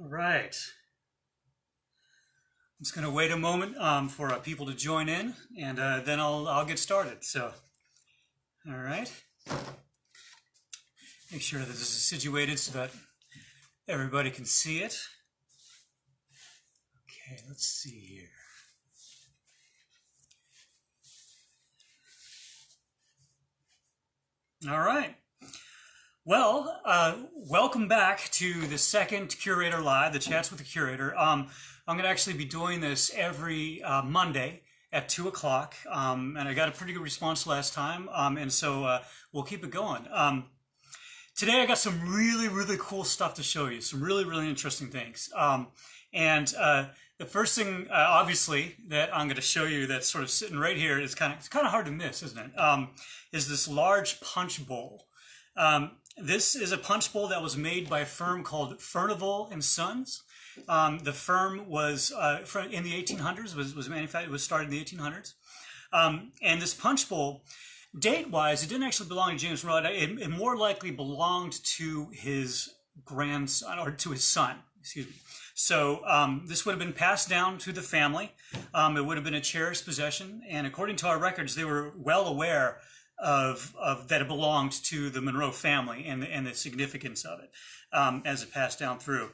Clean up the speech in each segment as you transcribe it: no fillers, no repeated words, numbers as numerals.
Right. I'm just going to wait a moment for people to join in, and then I'll get started. So, all right. Make sure that this is situated so that everybody can see it. Okay, let's see here. All right. Well, welcome back to the second Curator Live, the Chats with the Curator. I'm going to actually be doing this every Monday at 2 o'clock, and I got a pretty good response last time, and so we'll keep it going. Today I got some really cool stuff to show you, some really interesting things. And the first thing, obviously, that I'm going to show you that's sort of sitting right here is kind of hard to miss, isn't it? Is this large punch bowl. This is a punch bowl that was made by a firm called Furnival and Sons. The firm was in the 1800s, was manufactured, was started in the 1800s. And this punch bowl, date-wise, it didn't actually belong to James Monroe. It more likely belonged to his grandson, or to his son, excuse me. So this would have been passed down to the family. It would have been a cherished possession. And according to our records, they were well aware of that it belonged to the Monroe family and the significance of it as it passed down through.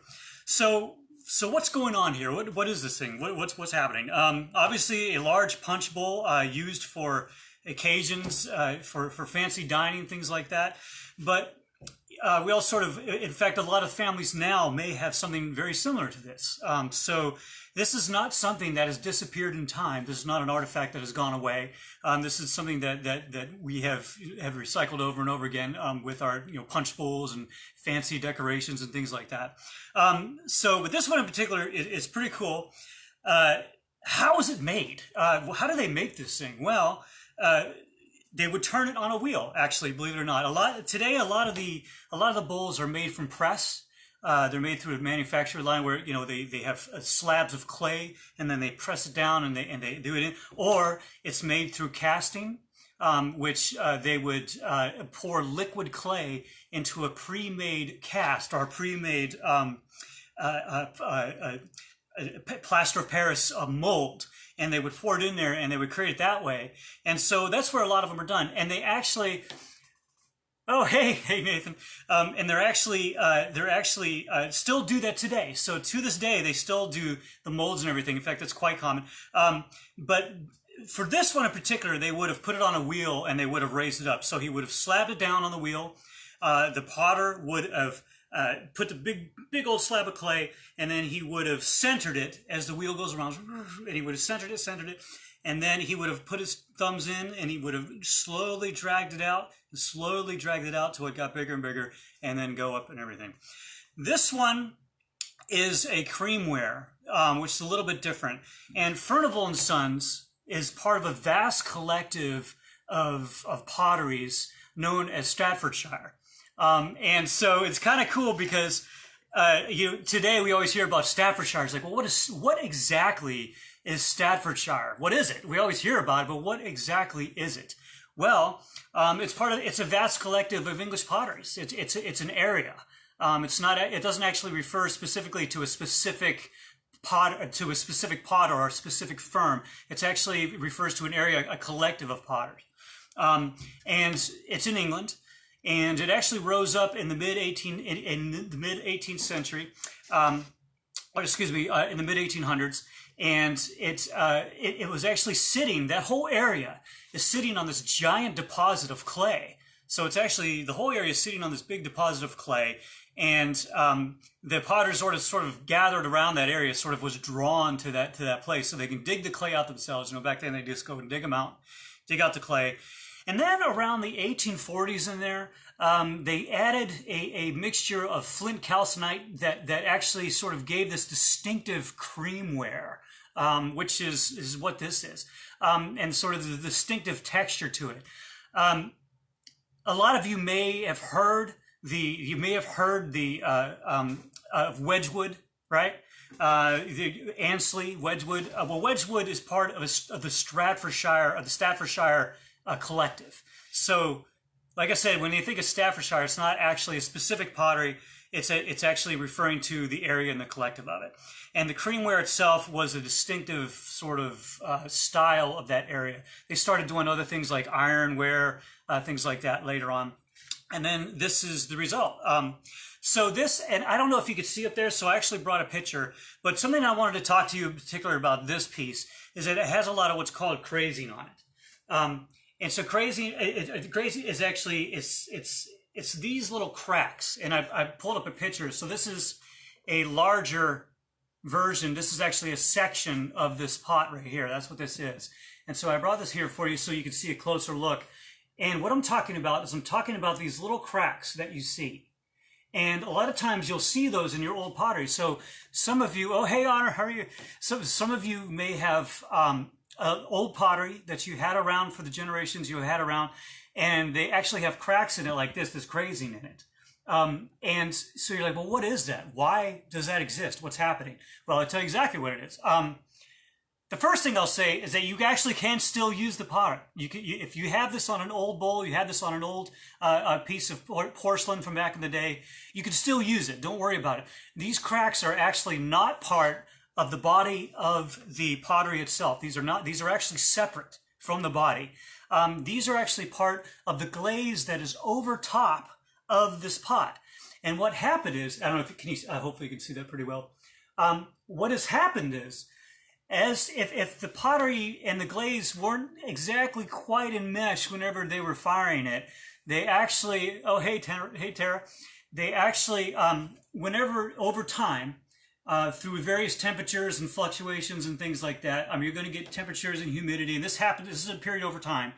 So what's going on here? What is this thing? What's happening? Obviously, a large punch bowl used for occasions, for fancy dining, things like that. But we all sort of, in fact, a lot of families now may have something very similar to this. So this is not something that has disappeared in time. This is not an artifact that has gone away. This is something that we have recycled over and over again with our punch bowls and fancy decorations and things like that. But this one in particular is pretty cool. How is it made? How do they make this thing? Well, they would turn it on a wheel, actually, believe it or not. Today, a lot of the bowls are made from press. They're made through a manufacturer line where they have slabs of clay and then they press it down and they do it in, or it's made through casting, which they would pour liquid clay into a pre-made cast or a pre-made plaster of Paris mold. And they would pour it in there, and they would create it that way. And so that's where a lot of them are done. And they actually, oh hey Nathan, and they're actually still do that today. So to this day, they still do the molds and everything. In fact, that's quite common. But for this one in particular, they would have put it on a wheel and they would have raised it up. So he would have slabbed it down on the wheel. The potter would have put the big old slab of clay, and then he would have centered it as the wheel goes around, and he would have centered it, and then he would have put his thumbs in, and he would have slowly dragged it out till it got bigger and bigger, and then go up and everything. This one is a creamware, which is a little bit different, and Furnival and Sons is part of a vast collective of potteries known as Staffordshire. And so it's kind of cool because today we always hear about Staffordshire. It's like, well, what exactly is Staffordshire? What is it? We always hear about it, but what exactly is it? Well, it's a vast collective of English potteries. It's an area. It doesn't actually refer specifically to a specific potter or a specific firm. It actually refers to an area, a collective of potters. And it's in England. And it actually rose up in the mid 18th century, in the mid 1800s, and it was actually sitting. That whole area is sitting on this giant deposit of clay. So it's actually the whole area is sitting on this big deposit of clay, and the potters sort of gathered around that area, sort of was drawn to that place, so they can dig the clay out themselves. Back then they just go and dig out the clay. And then around the 1840s in there, they added a mixture of flint calcinite that actually sort of gave this distinctive creamware, which is what this is, and sort of the distinctive texture to it. A lot of you may have heard of Wedgwood, right? The Ansley, Wedgwood. Well, Wedgwood is part of the Staffordshire collective. So, like I said, when you think of Staffordshire, it's not actually a specific pottery. it's actually referring to the area and the collective of it. And the creamware itself was a distinctive sort of style of that area. They started doing other things like ironware, things like that later on. And then this is the result. So this, and I don't know if you could see it there, so I actually brought a picture, but something I wanted to talk to you in particular about this piece is that it has a lot of what's called crazing on it. And so crazing is actually, it's these little cracks, and I pulled up a picture. So this is a larger version. This is actually a section of this pot right here. That's what this is. And so I brought this here for you so you can see a closer look. And what I'm talking about is I'm talking about these little cracks that you see. And a lot of times you'll see those in your old pottery. So some of you, oh, hey, Honor, how are you? So some of you may have old pottery that you had around for the generations you had around, and they actually have cracks in it like this crazing in it. And so you're like, well, what is that? Why does that exist? What's happening? Well, I'll tell you exactly what it is. The first thing I'll say is that you actually can still use the pot. If you have this on an old bowl, you have this on an old piece of porcelain from back in the day, you can still use it. Don't worry about it. These cracks are actually not part of the body of the pottery itself. These are actually separate from the body. These are actually part of the glaze that is over top of this pot. And what happened is, I don't know if you can, hopefully you can see that pretty well. What has happened is, as if the pottery and the glaze weren't exactly quite in mesh whenever they were firing it, they actually, oh, hey, Tara, they actually, whenever over time, through various temperatures and fluctuations and things like that, you're going to get temperatures and humidity, and this is a period over time.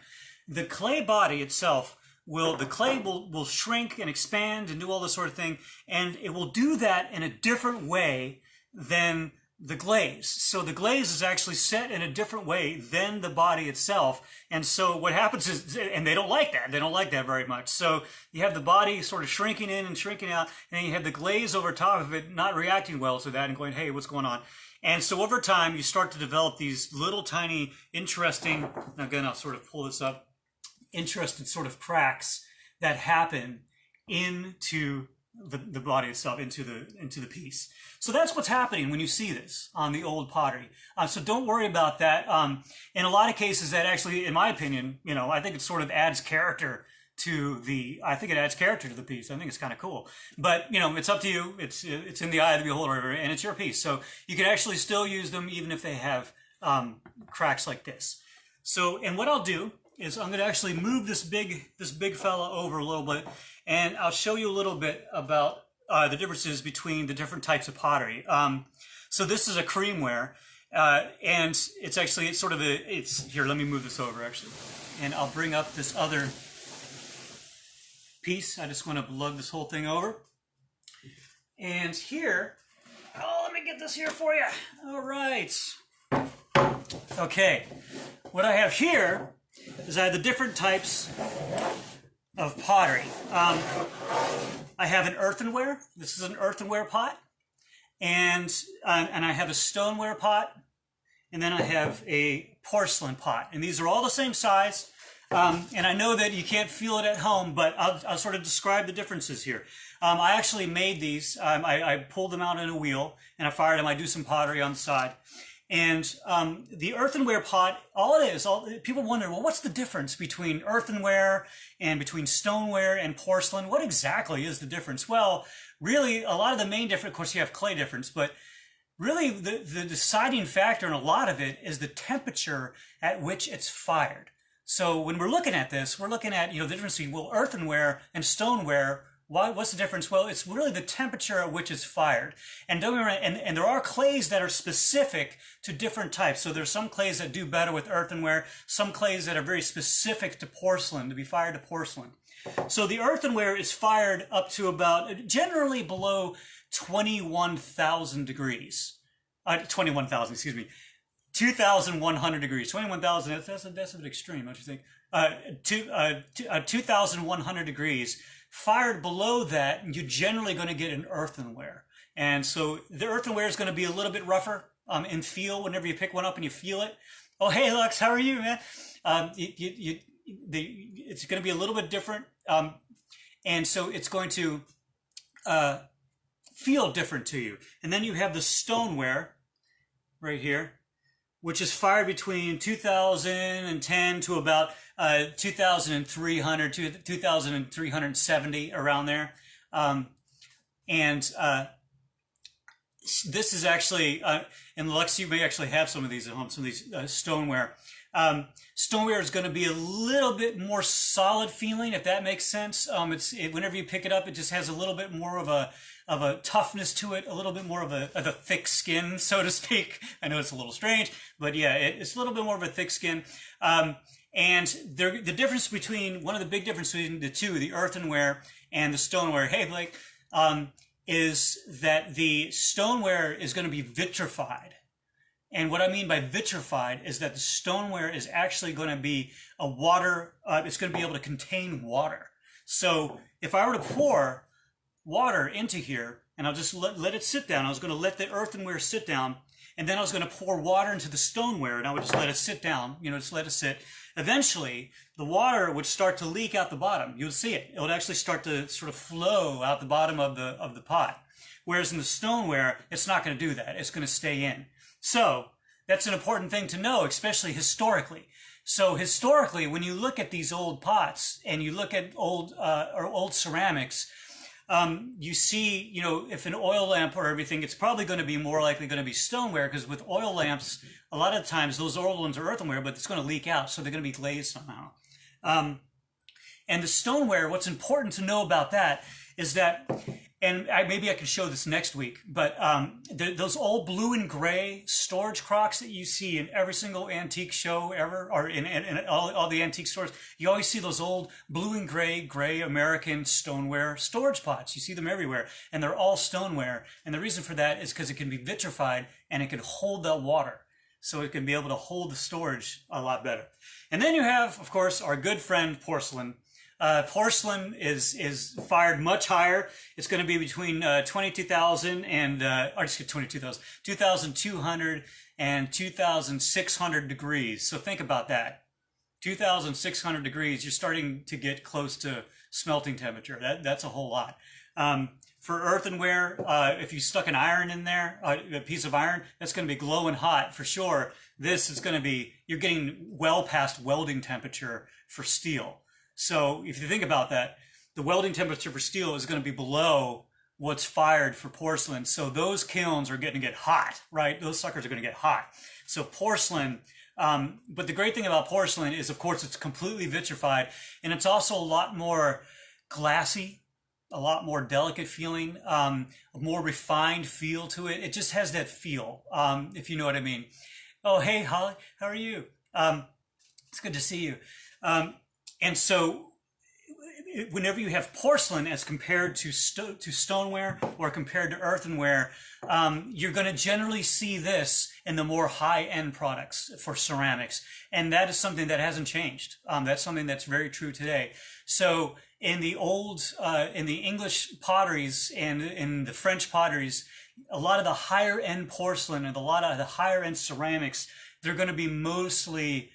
The clay body itself the clay will shrink and expand and do all this sort of thing, and it will do that in a different way than the glaze. So the glaze is actually set in a different way than the body itself. And so what happens is, and they don't like that. They don't like that very much. So you have the body sort of shrinking in and shrinking out, and then you have the glaze over top of it not reacting well to that and going, hey, what's going on? And so over time, you start to develop these little tiny, interesting, again, I'll sort of pull this up, interesting sort of cracks that happen into the body itself, into the piece. So that's what's happening when you see this on the old pottery. So don't worry about that. In a lot of cases, that actually, in my opinion, I think it sort of adds character to I think it adds character to the piece. I think it's kind of cool. But, it's up to you. It's in the eye of the beholder, and it's your piece. So you can actually still use them even if they have cracks like this. So, and what I'll do is I'm going to actually move this big fella over a little bit, and I'll show you a little bit about the differences between the different types of pottery. So this is a creamware, and it's actually, here, let me move this over actually, and I'll bring up this other piece. I just want to lug this whole thing over. And here, let me get this here for you. All right. Okay. What I have here is I have the different types of pottery. I have an earthenware. This is an earthenware pot. And I have a stoneware pot. And then I have a porcelain pot. And these are all the same size. And I know that you can't feel it at home, but I'll sort of describe the differences here. I actually made these. I pulled them out in a wheel, and I fired them. I do some pottery on the side. And the earthenware pot, people wonder, well, what's the difference between earthenware and between stoneware and porcelain? What exactly is the difference? Well, really, a lot of the main difference, of course, you have clay difference, but really the deciding factor in a lot of it is the temperature at which it's fired. So when we're looking at this, we're looking at, the difference between, earthenware and stoneware. What's the difference? Well, it's really the temperature at which it's fired. And don't get me wrong, and there are clays that are specific to different types. So there's some clays that do better with earthenware, some clays that are very specific to porcelain, to be fired to porcelain. So the earthenware is fired up to about, generally below 21,000 degrees. 21,000, excuse me. 2,100 degrees. 21,000, that's a bit extreme, don't you think? 2,100 degrees. Fired below that, you're generally going to get an earthenware. And so the earthenware is going to be a little bit rougher in feel whenever you pick one up and you feel it. Oh, hey, Lux, how are you, man? It's going to be a little bit different. And so it's going to feel different to you. And then you have the stoneware right here, which is fired between 2010 to about 2,300 to 2,370, around there. This is actually, and Lex, you may actually have some of these at home, some of these stoneware. Stoneware is going to be a little bit more solid feeling, if that makes sense. Whenever you pick it up, it just has a little bit more of a toughness to it, a little bit more of a thick skin, so to speak. I know it's a little strange, but yeah, it's a little bit more of a thick skin. And the difference between, one of the big differences between the two, the earthenware and the stoneware, hey Blake, is that the stoneware is going to be vitrified. And what I mean by vitrified is that the stoneware is actually going to be a water, it's going to be able to contain water. So if I were to pour water into here, and I'll just let it sit down, I was going to let the earthenware sit down, and then I was going to pour water into the stoneware, and I would just let it sit down, just let it sit. Eventually, the water would start to leak out the bottom. You would see it. It would actually start to sort of flow out the bottom of the pot. Whereas in the stoneware, it's not going to do that. It's going to stay in. So that's an important thing to know, especially historically. So historically, when you look at these old pots and you look at old ceramics, you see, if an oil lamp or everything, it's probably going to be more likely going to be stoneware, because with oil lamps, a lot of times those old ones are earthenware, but it's going to leak out, so they're going to be glazed somehow. And the stoneware, what's important to know about that is that, and maybe I can show this next week, but those old blue and gray storage crocks that you see in every single antique show ever, or in all the antique stores, you always see those old blue and gray American stoneware storage pots. You see them everywhere, and they're all stoneware. And the reason for that is because it can be vitrified and it can hold that water. So it can be able to hold the storage a lot better. And then you have, of course, our good friend porcelain. Porcelain is fired much higher. It's going to be between 22,000 and, 2,200 and 2,600 degrees. So think about that. 2,600 degrees, you're starting to get close to smelting temperature. That's a whole lot. For earthenware, if you stuck an iron in there, a piece of iron, that's going to be glowing hot for sure. This is going to be, you're getting well past welding temperature for steel. So if you think about that, the welding temperature for steel is going to be below what's fired for porcelain. So those kilns are going to get hot, right? Those suckers are going to get hot. So porcelain, but the great thing about porcelain is, of course, it's completely vitrified, and it's also a lot more glassy, a lot more delicate feeling, a more refined feel to it. It just has that feel, if you know what I mean. Oh, hey, Holly, how are you? It's good to see you. And so whenever you have porcelain as compared to stoneware or compared to earthenware, you're going to generally see this in the more high-end products for ceramics. And that is something that hasn't changed. That's something that's very true today. So in the in the English potteries and in the French potteries, a lot of the higher-end porcelain and a lot of the higher-end ceramics, they're going to be mostly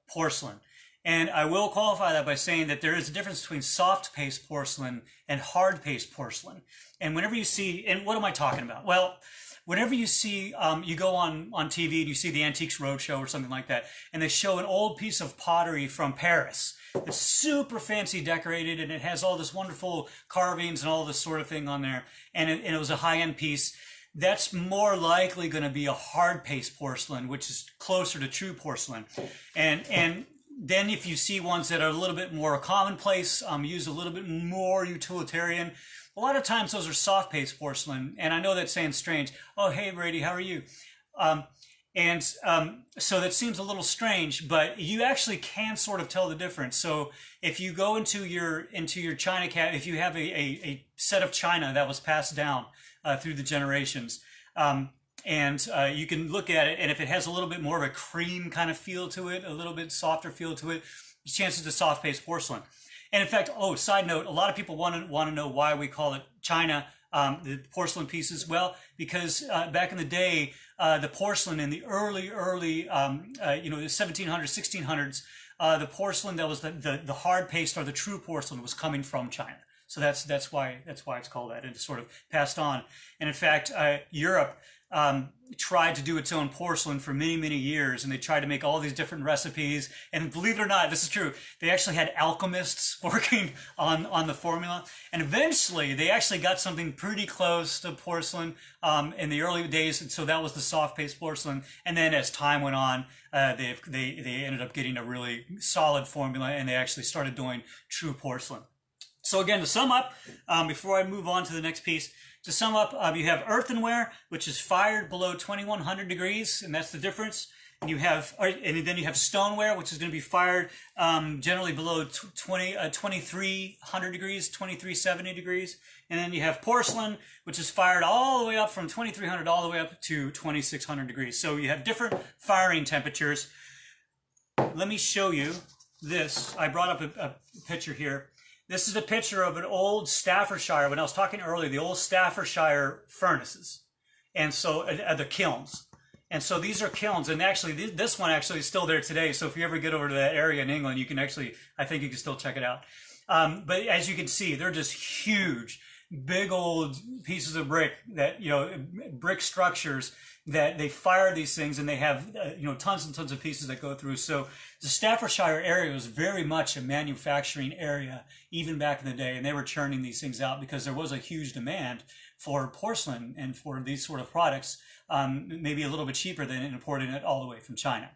porcelain. And I will qualify that by saying that there is a difference between soft paste porcelain and hard paste porcelain. And whenever you see, and what am I talking about? Well, whenever you see, you go on TV and you see the Antiques Roadshow or something like that, and they show an old piece of pottery from Paris. It's super fancy decorated, and it has all this wonderful carvings and all this sort of thing on there. And it was a high-end piece. That's more likely going to be a hard paste porcelain, which is closer to true porcelain. And then if you see ones that are a little bit more commonplace, use a little bit more utilitarian, a lot of times those are soft paste porcelain. And I know that sounds strange. Oh, hey, Brady, how are you? So that seems a little strange, but you actually can sort of tell the difference. So if you go into your china cabinet, if you have a set of china that was passed down through the generations, you can look at it, and if it has a little bit more of a cream kind of feel to it, a little bit softer feel to it, the chances of soft paste porcelain. And in fact, side note, a lot of people want to know why we call it china, the porcelain pieces. Well, because back in the day, the porcelain in the early, the 1700s, 1600s, the porcelain that was the hard paste or the true porcelain was coming from China. So that's why it's called that, and it's sort of passed on. And in fact, Europe tried to do its own porcelain for many years, and they tried to make all these different recipes. And believe it or not, this is true. They actually had alchemists working on the formula, and eventually they actually got something pretty close to porcelain in the early days. And so that was the soft paste porcelain. And then as time went on, they ended up getting a really solid formula, and they actually started doing true porcelain. So again, to sum up, before I move on to the next piece, to sum up, you have earthenware, which is fired below 2100 degrees, and that's the difference. And then you have stoneware, which is going to be fired generally below 2300 degrees, 2370 degrees. And then you have porcelain, which is fired all the way up from 2300 all the way up to 2600 degrees. So you have different firing temperatures. Let me show you this. I brought up a picture here. This is a picture of an old Staffordshire, when I was talking earlier, the old Staffordshire furnaces. And so, the kilns. And so these are kilns, and actually, this one actually is still there today. So if you ever get over to that area in England, you can actually, I think you can still check it out. But as you can see, they're just huge, big old pieces of brick that, brick structures that they fire these things, and they have, tons and tons of pieces that go through. So the Staffordshire area was very much a manufacturing area, even back in the day, and they were churning these things out because there was a huge demand for porcelain and for these sort of products, maybe a little bit cheaper than importing it all the way from China.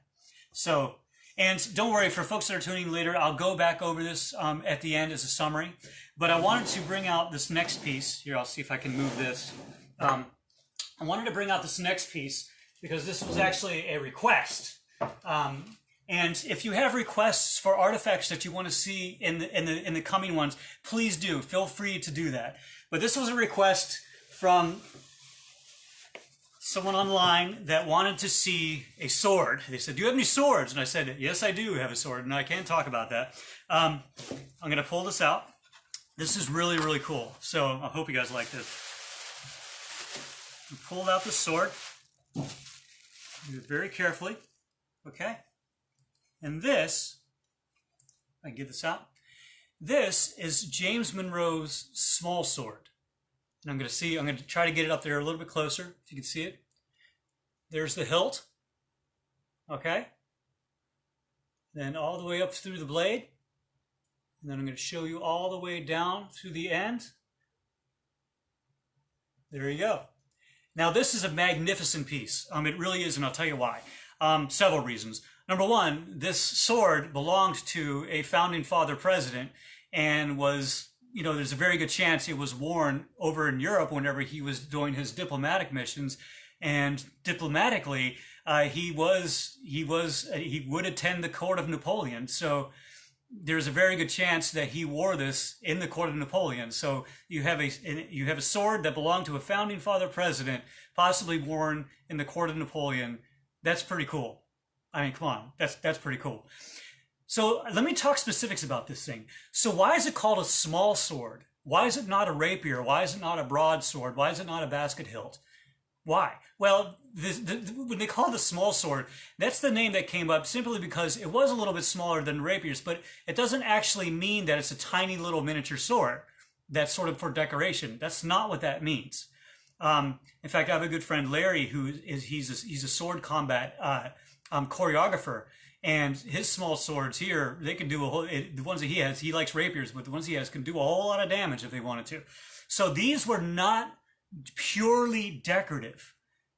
So, and don't worry, for folks that are tuning in later, I'll go back over this at the end as a summary, but I wanted to bring out this next piece. Here, I'll see if I can move this. I wanted to bring out this next piece because this was actually a request. And if you have requests for artifacts that you want to see in the coming ones, please do. Feel free to do that. But this was a request from someone online that wanted to see a sword. They said, "Do you have any swords?" And I said, "Yes, I do have a sword, and I can talk about that." I'm going to pull this out. This is really cool. So I hope you guys like this. I pulled out the sword. Do it very carefully. Okay. And this, I can get this out. This is James Monroe's small sword. And I'm going to try to get it up there a little bit closer, if you can see it. There's the hilt. Okay. Then all the way up through the blade. And then I'm going to show you all the way down through the end. There you go. Now, this is a magnificent piece. It really is, and I'll tell you why. Several reasons. Number one, this sword belonged to a founding father president and was, there's a very good chance it was worn over in Europe whenever he was doing his diplomatic missions. And diplomatically, he would attend the court of Napoleon. So there's a very good chance that he wore this in the court of Napoleon. So you have a sword that belonged to a founding father president, possibly worn in the court of Napoleon. That's pretty cool. I mean, come on, that's pretty cool. So let me talk specifics about this thing. So why is it called a small sword? Why is it not a rapier? Why is it not a broadsword? Why is it not a basket hilt? Why? Well, when they call it a small sword, that's the name that came up simply because it was a little bit smaller than rapiers, but it doesn't actually mean that it's a tiny little miniature sword that's sort of for decoration. That's not what that means. In fact, I have a good friend, Larry, he's a sword combat choreographer, and his small swords here, they can do the ones that he has, he likes rapiers, but the ones he has can do a whole lot of damage if they wanted to. So these were not purely decorative.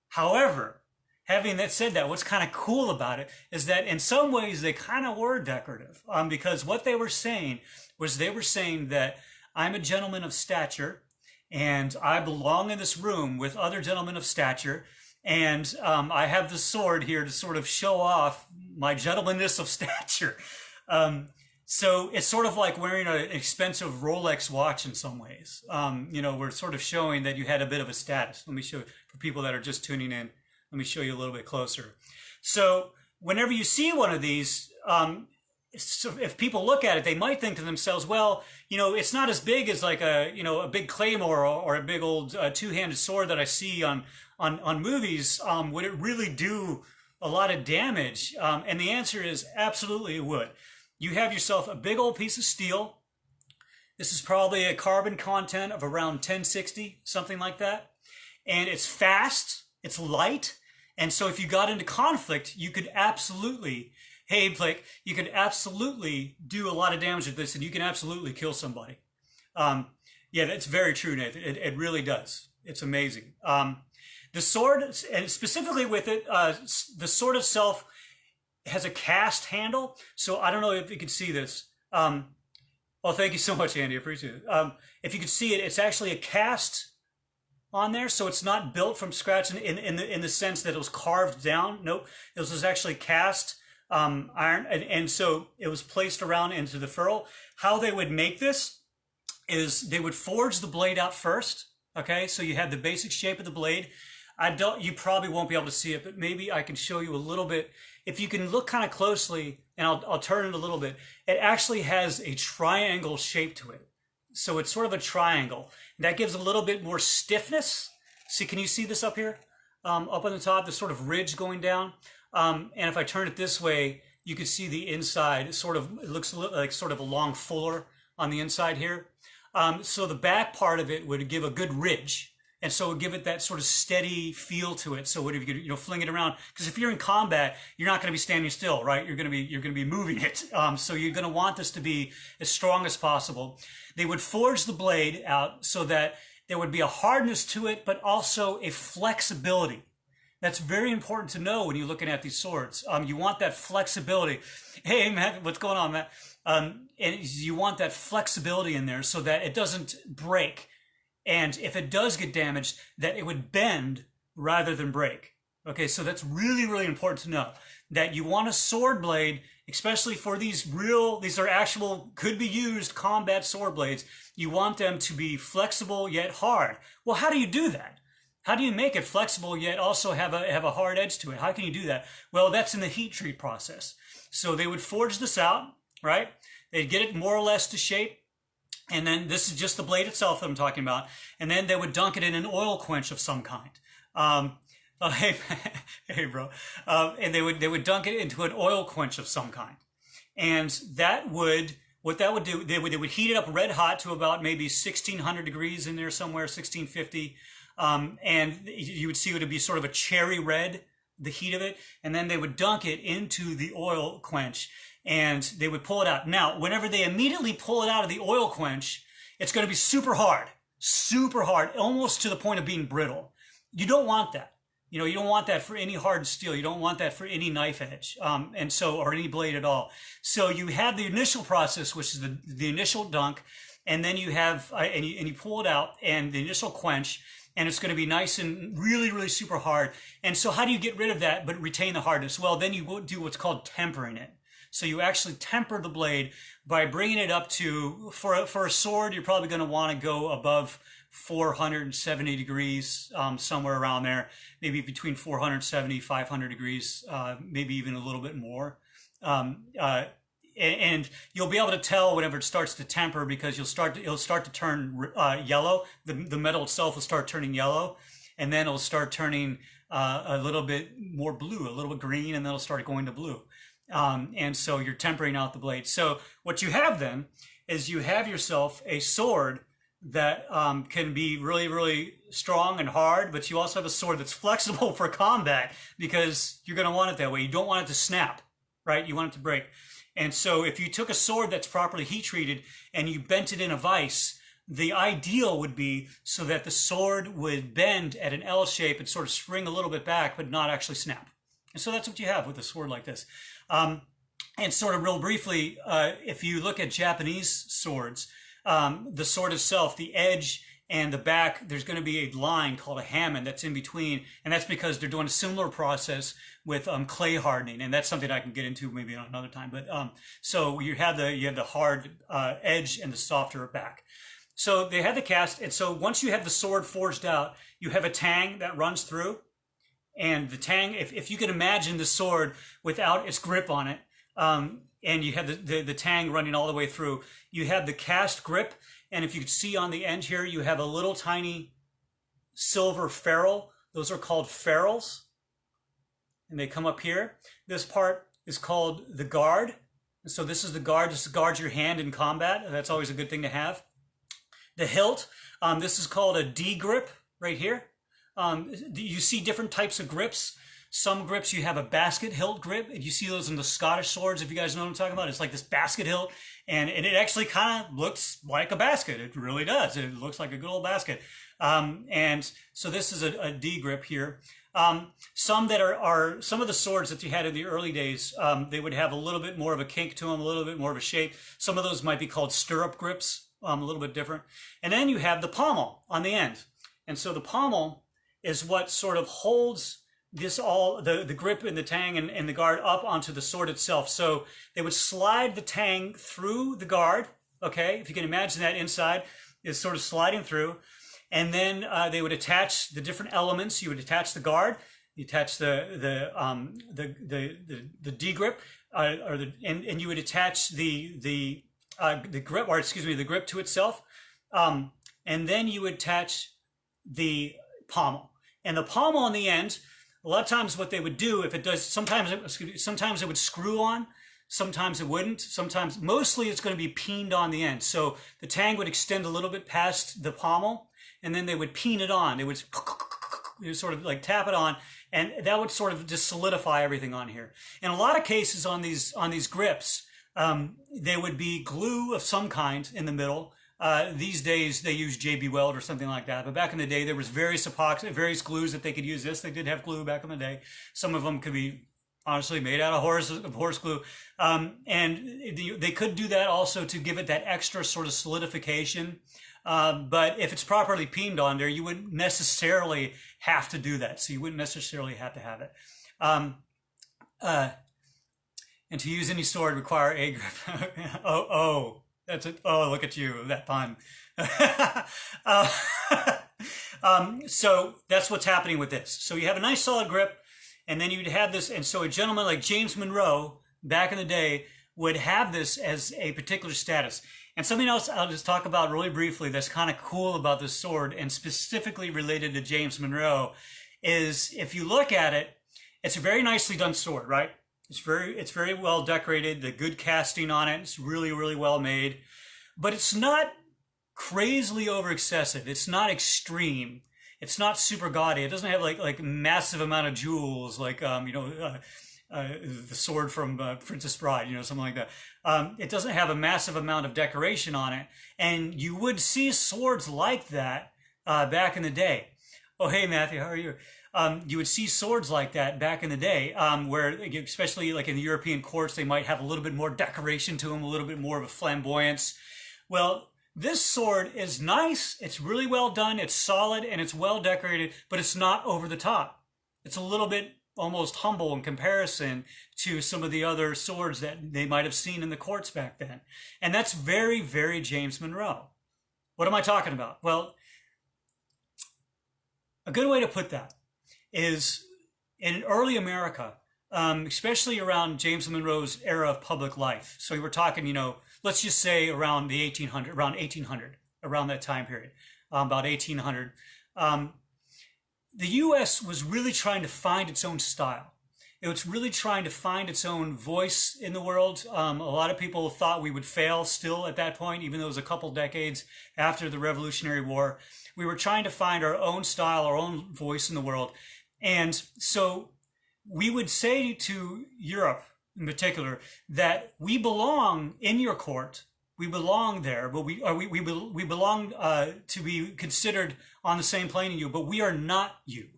However, having that said that, what's kind of cool about it is that in some ways they kind of were decorative, because what they were saying was that I'm a gentleman of stature and I belong in this room with other gentlemen of stature, and I have this sword here to sort of show off my gentlemanness of stature. So it's sort of like wearing an expensive Rolex watch in some ways. We're sort of showing that you had a bit of a status. Let me show you, for people that are just tuning in, let me show you a little bit closer. So whenever you see one of these, so if people look at it, they might think to themselves, well, it's not as big as like a big claymore or a big old two-handed sword that I see on movies. Would it really do a lot of damage? And the answer is absolutely it would. You have yourself a big old piece of steel. This is probably a carbon content of around 1060, something like that. And it's fast, it's light. And so if you got into conflict, you could absolutely, hey Blake, you could absolutely do a lot of damage with this, and you can absolutely kill somebody. Yeah, that's very true, Nathan. It really does. It's amazing. The sword, and specifically with it, the sword itself has a cast handle. So I don't know if you can see this. Well, thank you so much, Andy. I appreciate it. If you can see it, it's actually a cast on there, so it's not built from scratch in the sense that it was carved down. Nope, it was actually cast iron, and so it was placed around into the ferrule. How they would make this is they would forge the blade out first. Okay, so you have the basic shape of the blade. You probably won't be able to see it, but maybe I can show you a little bit. If you can look kind of closely, and I'll turn it a little bit, it actually has a triangle shape to it. So it's sort of a triangle. That gives a little bit more stiffness. See, can you see this up here? Up on the top, the sort of ridge going down. And if I turn it this way, you can see the inside. It looks like sort of a long fuller on the inside here. So the back part of it would give a good ridge. And so it would give it that sort of steady feel to it. So if you fling it around, because if you're in combat, you're not going to be standing still, right? You're going to be moving it. So you're going to want this to be as strong as possible. They would forge the blade out so that there would be a hardness to it, but also a flexibility. That's very important to know when you're looking at these swords. You want that flexibility. Hey, Matt, what's going on, Matt? And you want that flexibility in there so that it doesn't break. And if it does get damaged, that it would bend rather than break. Okay, so that's really, really important to know. That you want a sword blade, especially for these are actual, could be used combat sword blades. You want them to be flexible yet hard. Well, how do you do that? How do you make it flexible yet also have a hard edge to it? How can you do that? Well, that's in the heat treat process. So they would forge this out, right? They'd get it more or less to shape. And then this is just the blade itself that I'm talking about. And then they would dunk it in an oil quench of some kind. Hey, bro. And they would dunk it into an oil quench of some kind. And what that would do, they would heat it up red hot to about maybe 1600 degrees in there somewhere, 1650. And you would see it would be sort of a cherry red, the heat of it. And then they would dunk it into the oil quench. And they would pull it out. Now, whenever they immediately pull it out of the oil quench, it's going to be super hard, almost to the point of being brittle. You don't want that. You don't want that for any hard steel. You don't want that for any knife edge, or any blade at all. So you have the initial process, which is the initial dunk, and then you have and you pull it out, and the initial quench, and it's going to be nice and really, really super hard. And so how do you get rid of that but retain the hardness? Well, then you do what's called tempering it. So you actually temper the blade by bringing it up to, for a sword, you're probably going to want to go above 470 degrees, somewhere around there, maybe between 470, 500 degrees, maybe even a little bit more. And you'll be able to tell whenever it starts to temper because it'll start to turn yellow. The metal itself will start turning yellow, and then it'll start turning a little bit more blue, a little bit green, and then it'll start going to blue. And so you're tempering out the blade. So what you have then is you have yourself a sword that can be really, really strong and hard, but you also have a sword that's flexible for combat because you're going to want it that way. You don't want it to snap, right? You want it to break. And so if you took a sword that's properly heat treated and you bent it in a vise, the ideal would be so that the sword would bend at an L shape and sort of spring a little bit back, but not actually snap. And so that's what you have with a sword like this. And sort of real briefly, if you look at Japanese swords, the sword itself, the edge and the back, there's going to be a line called a hamon that's in between. And that's because they're doing a similar process with clay hardening. And that's something I can get into maybe on another time. But so you have the hard edge and the softer back. So they had the cast. And so once you have the sword forged out, you have a tang that runs through. And the tang, if you can imagine the sword without its grip on it, and you have the tang running all the way through, you have the cast grip, and if you can see on the end here, you have a little tiny silver ferrule. Those are called ferrules, and they come up here. This part is called the guard. So this is the guard. This guards your hand in combat. That's always a good thing to have. The hilt, this is called a D grip right here. You see different types of grips. Some grips you have a basket hilt grip. You see those in the Scottish swords, if you guys know what I'm talking about. It's like this basket hilt, and it actually kind of looks like a basket. It really does. It looks like a good old basket. And so this is a D grip here. Some that are some of the swords that you had in the early days, they would have a little bit more of a kink to them, a little bit more of a shape. Some of those might be called stirrup grips, a little bit different. And then you have the pommel on the end. And so the pommel is what sort of holds this the grip and the tang and the guard up onto the sword itself. So they would slide the tang through the guard. Okay, if you can imagine that inside is sort of sliding through, and then they would attach the different elements. You would attach the guard, you attach the D grip, and you would attach the grip, or excuse me, the grip to itself, and then you would attach the pommel, and the pommel on the end. A lot of times what they would do, if it does, sometimes it would screw on, sometimes it wouldn't, sometimes, mostly it's going to be peened on the end. So the tang would extend a little bit past the pommel, and then they would peen it on. They would sort of like tap it on, and that would sort of just solidify everything on here. In a lot of cases on these grips, there would be glue of some kind in the middle. These days they use JB Weld or something like that. But back in the day, there was various various glues that they could use. They did have glue back in the day. Some of them could be honestly made out of horse glue. And they could do that also to give it that extra sort of solidification. But if it's properly peened on there, you wouldn't necessarily have to do that. So you wouldn't necessarily have to have it. And to use any sword require a grip. That's it. Oh, look at you, that pun. So that's what's happening with this. So you have a nice solid grip, and then you'd have this. And so a gentleman like James Monroe, back in the day, would have this as a particular status. And something else I'll just talk about really briefly that's kind of cool about this sword, and specifically related to James Monroe, is if you look at it, it's a very nicely done sword, right? It's very well decorated. The good casting on it. It's really, really well made. But it's not crazily over excessive. It's not extreme. It's not super gaudy. It doesn't have like massive amount of jewels, like the sword from Princess Bride, something like that. It doesn't have a massive amount of decoration on it. And you would see swords like that back in the day. Oh, hey, Matthew, how are you? You would see swords like that back in the day, where, especially like in the European courts, they might have a little bit more decoration to them, a little bit more of a flamboyance. Well, this sword is nice. It's really well done. It's solid and it's well decorated, but it's not over the top. It's a little bit almost humble in comparison to some of the other swords that they might have seen in the courts back then. And that's very, very James Monroe. What am I talking about? Well, a good way to put that is in early America, especially around James Monroe's era of public life. So we're talking, let's just say around the 1800, around that time period, about 1800. The U.S. was really trying to find its own style. It was really trying to find its own voice in the world. A lot of people thought we would fail still at that point, even though it was a couple decades after the Revolutionary War. We were trying to find our own style, our own voice in the world. And so we would say to Europe in particular that we belong in your court. We belong there, but we belong to be considered on the same plane as you, but we are not you.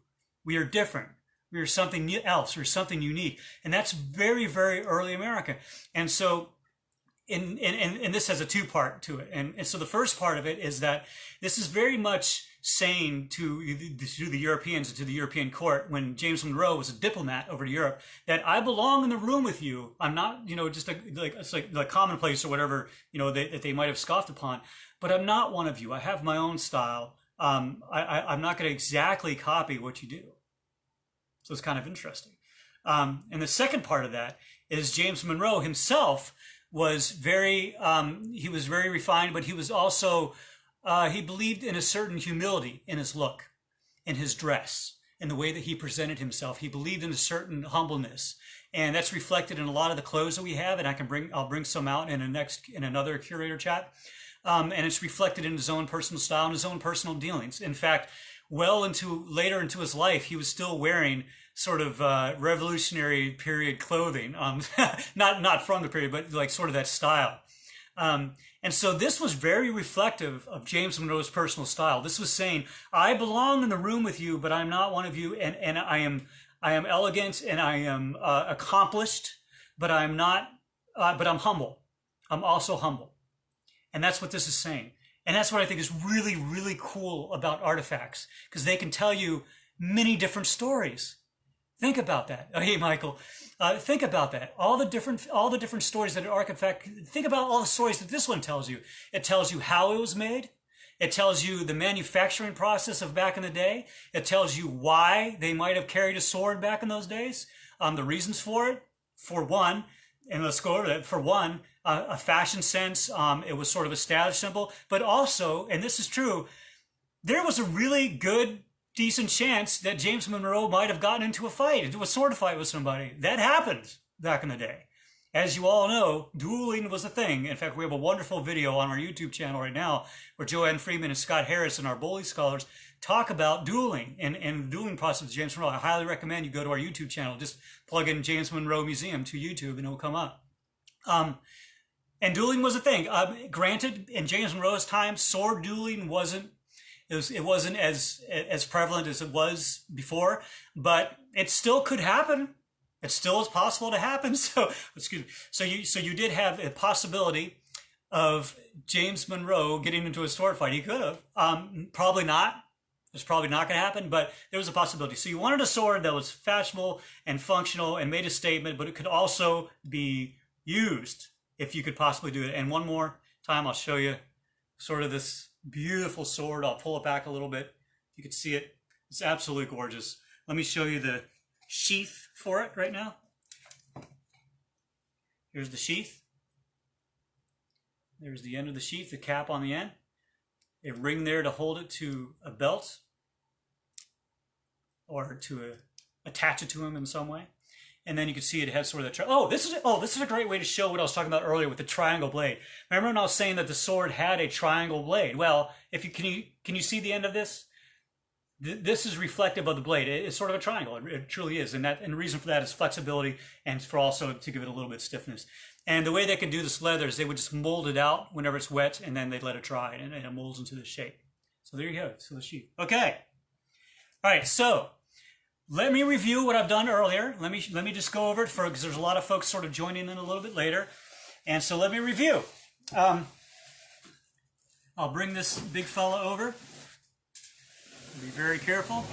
We are different. We are something else. We're something unique. And that's very, very early America. And so and this has a two-part to it. And so the first part of it is that this is very much saying to the Europeans and to the European court, when James Monroe was a diplomat over to Europe, that I belong in the room with you. I'm not, just it's like commonplace or whatever, that they might have scoffed upon, but I'm not one of you. I have my own style. I'm not going to exactly copy what you do. So it's kind of interesting. And the second part of that is James Monroe himself was very refined, but he was also, he believed in a certain humility in his look, in his dress, in the way that he presented himself. He believed in a certain humbleness, and that's reflected in a lot of the clothes that we have. And I'll bring some out in another Curator chat. and it's reflected in his own personal style and his own personal dealings. In fact, well into later into his life, he was still wearing sort of revolutionary period clothing. Not from the period, but like sort of that style. And so this was very reflective of James Monroe's personal style. This was saying, I belong in the room with you, but I'm not one of you, and I am elegant and I am accomplished, but I'm not, but I'm humble. I'm also humble. And that's what this is saying. And that's what I think is really, really cool about artifacts, because they can tell you many different stories. Think about that. Oh, hey, Michael. Think about that. All the different stories that an artifact. Think about all the stories that this one tells you. It tells you how it was made. It tells you the manufacturing process of back in the day. It tells you why they might have carried a sword back in those days. The reasons for it. For one, and let's go over that. For one, a fashion sense. It was sort of a status symbol. But also, and this is true, there was a really good, decent chance that James Monroe might have gotten into a sword fight with somebody. That happened back in the day. As you all know, dueling was a thing. In fact, we have a wonderful video on our YouTube channel right now where Joanne Freeman and Scott Harris and our Bully scholars talk about dueling and the dueling process with James Monroe. I highly recommend you go to our YouTube channel. Just plug in James Monroe Museum to YouTube and it'll come up. And dueling was a thing. Granted, in James Monroe's time, sword dueling wasn't as prevalent as it was before, but it still could happen. It still is possible to happen. So, excuse me. So you did have a possibility of James Monroe getting into a sword fight. He could have. Probably not. It's probably not going to happen, but there was a possibility. So you wanted a sword that was fashionable and functional and made a statement, but it could also be used if you could possibly do it. And one more time, I'll show you sort of this beautiful sword. I'll pull it back a little bit. You can see it. It's absolutely gorgeous. Let me show you the sheath for it right now. Here's the sheath. There's the end of the sheath, the cap on the end. A ring there to hold it to a belt or to attach it to him in some way. And then you can see it has sort of that. This is a great way to show what I was talking about earlier with the triangle blade. Remember when I was saying that the sword had a triangle blade? Well, can you see the end of this? This is reflective of the blade. It's sort of a triangle. It truly is, and the reason for that is flexibility and for also to give it a little bit of stiffness. And the way they can do this leather is they would just mold it out whenever it's wet, and then they'd let it dry, and it molds into the shape. So there you go. So the sheath. Okay. All right. So let me review what I've done earlier. Let me just go over it because there's a lot of folks sort of joining in a little bit later, and so let me review. I'll bring this big fella over. Be very careful.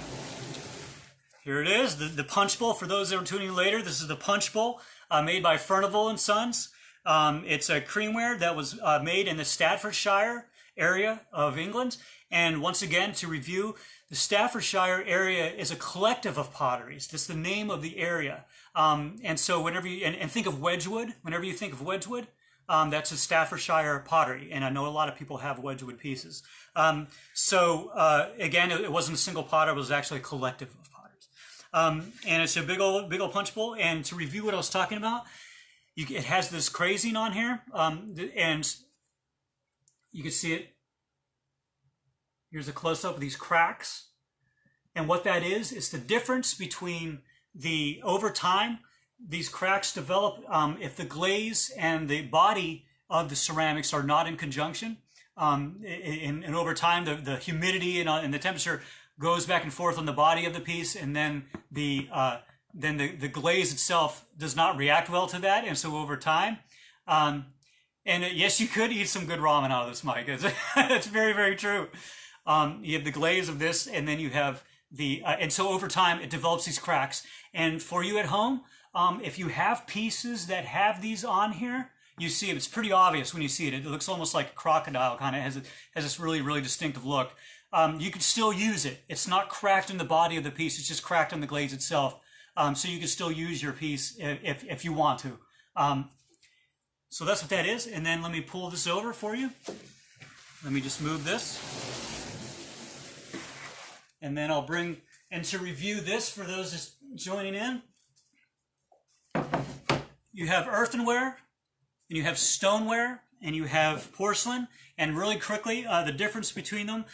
Here it is, the punch bowl. For those that are tuning in later, this is the punch bowl made by Furnival and Sons. It's a creamware that was made in the Staffordshire area of England. And once again, to review, the Staffordshire area is a collective of potteries. That's the name of the area. And so whenever you, and think of Wedgwood, whenever you think of Wedgwood, that's a Staffordshire pottery, and I know a lot of people have Wedgwood pieces. Again, it wasn't a single potter; it was actually a collective of potters. And it's a big old punch bowl. And to review what I was talking about, it has this crazing on here, and you can see it. Here's a close-up of these cracks, and what that is the difference between over time. These cracks develop if the glaze and the body of the ceramics are not in conjunction. And over time, the humidity and the temperature goes back and forth on the body of the piece, and then the glaze itself does not react well to that. And so over time, yes, you could eat some good ramen out of this, Mike. It's very, very true. You have the glaze of this, and then you have and so over time, it develops these cracks. And for you at home, if you have pieces that have these on here, you see it. It's pretty obvious when you see it. It looks almost like a crocodile, kind of has this really, really distinctive look. You can still use it. It's not cracked in the body of the piece. It's just cracked in the glaze itself. So you can still use your piece if you want to. So that's what that is. And then let me pull this over for you. Let me just move this. And then I'll bring, and to review this for those just joining in, you have earthenware, and you have stoneware, and you have porcelain. And really quickly, the difference between them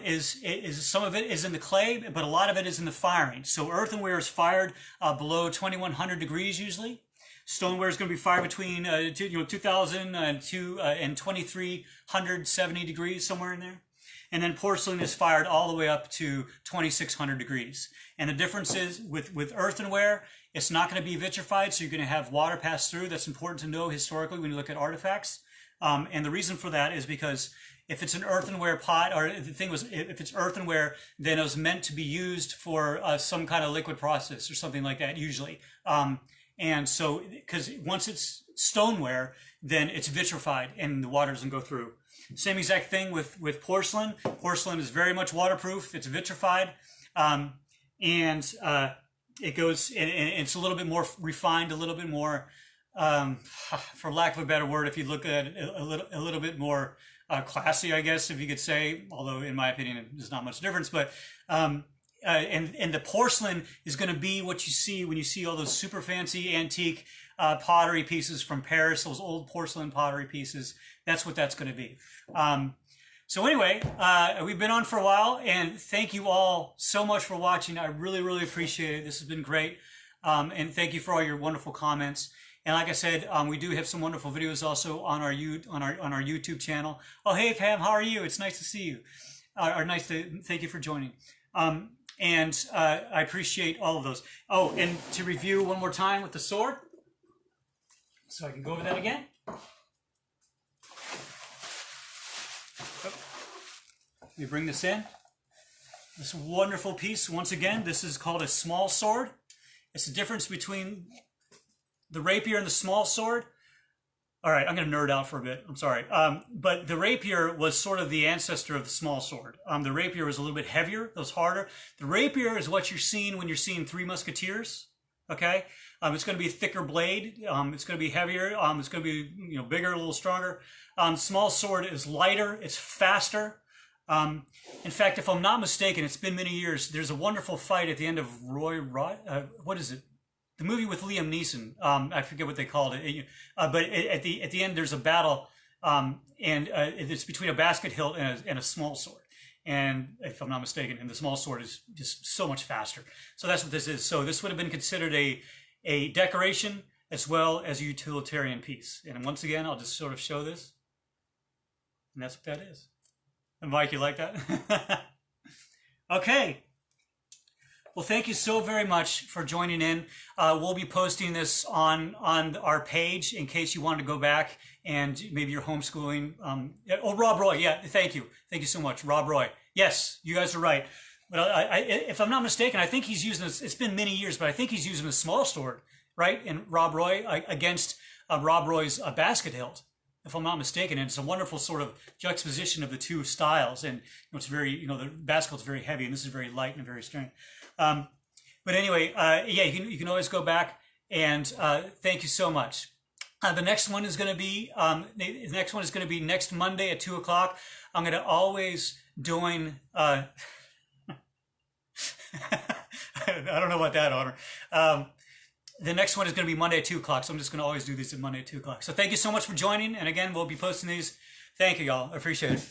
is some of it is in the clay, but a lot of it is in the firing. So earthenware is fired below 2100 degrees usually. Stoneware is going to be fired between 2000 and 2370 degrees, somewhere in there. And then porcelain is fired all the way up to 2600 degrees. And the difference is with earthenware, it's not going to be vitrified, so you're going to have water pass through. That's important to know historically when you look at artifacts. And the reason for that is because if it's an earthenware pot, or if it's earthenware, then it was meant to be used for some kind of liquid process or something like that, usually. And so, because once it's stoneware, then it's vitrified and the water doesn't go through. Same exact thing with porcelain. Porcelain is very much waterproof. It's vitrified, and it goes. And it's a little bit more refined, a little bit more, for lack of a better word, if you look at it, a little bit more classy, I guess, if you could say. Although, in my opinion, there's not much difference. But and the porcelain is going to be what you see when you see all those super fancy antique pottery pieces from Paris, those old porcelain pottery pieces. That's what that's going to be. So anyway, we've been on for a while, and thank you all so much for watching. I really, really appreciate it. This has been great. And thank you for all your wonderful comments. And like I said, we do have some wonderful videos also on our YouTube channel. Oh, hey Pam, how are you? It's nice to see you. Thank you for joining. And I appreciate all of those. Oh, and to review one more time with the sword, so I can go over that again. Let me bring this in. This wonderful piece, once again, this is called a small sword. It's the difference between the rapier and the small sword. All right, I'm going to nerd out for a bit. I'm sorry. But the rapier was sort of the ancestor of the small sword. The rapier was a little bit heavier. It was harder. The rapier is what you're seeing when you're seeing Three Musketeers. Okay? It's going to be a thicker blade. It's going to be heavier. It's going to be bigger, a little stronger. Small sword is lighter. It's faster. In fact, if I'm not mistaken, it's been many years. There's a wonderful fight at the end of what is it? The movie with Liam Neeson. I forget what they called it. But at the end, there's a battle, and it's between a basket hilt and a small sword. And if I'm not mistaken, and the small sword is just so much faster. So that's what this is. So this would have been considered a decoration as well as a utilitarian piece. And once again, I'll just sort of show this. And that's what that is. And Mike, you like that? Okay. Well, thank you so very much for joining in. We'll be posting this on our page in case you want to go back and maybe you're homeschooling. Oh, Rob Roy. Yeah, thank you. Thank you so much. Rob Roy. Yes, you guys are right. But if I'm not mistaken, I think he's using this. It's been many years, but I think he's using a small sword, right? And Rob Roy against Rob Roy's basket hilt, if I'm not mistaken. And it's a wonderful sort of juxtaposition of the two styles. And it's very, the basket hilt's very heavy and this is very light and very strong. But anyway, yeah, you can always go back and thank you so much. The next one is going to be next Monday at 2 o'clock. I'm going to always join. I don't know about that, Honor. The next one is going to be Monday at 2 o'clock, so I'm just going to always do these at Monday at 2 o'clock. So thank you so much for joining, and again, we'll be posting these. Thank you, y'all. I appreciate it.